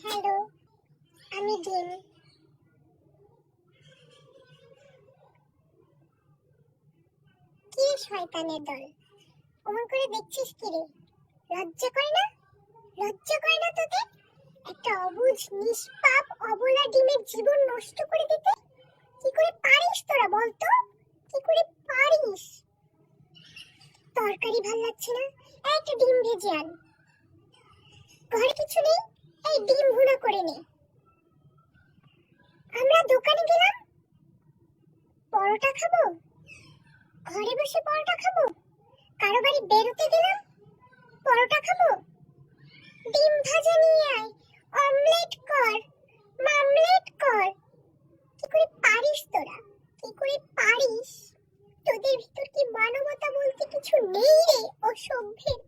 Hello, আমি ডিম। কি শয়তানের দল, অমন করে দেখছিস কি রে? লজ্জা করে না? লজ্জা করে না তোদের? একটা অবুঝ নিষ্পাপ অবলা ডিমের জীবন নষ্ট করে দিতে কি করে পারিস তোরা বলতো? কি করে পারিস? তরকারি ভাল লাগছে না, একটা ডিম ভেজে আন। ঘরে কিছু নেই, এই ডিম ভুনা করে নে। আমরা দোকানে গেলাম, পরোটা খাবো, ঘরে বসে পরোটা খাবো। কারো বাড়ি বেরোতে গেলাম, পরোটা খাবো। ডিম ভাজা নিয়ে আয়, অমলেট কর, মামলেট কর। কি করে পারিস তোরা? কি করে পারিস? তোদের ভিতর কি মানবতা বলতে কিছু নেই রে অসভ্যের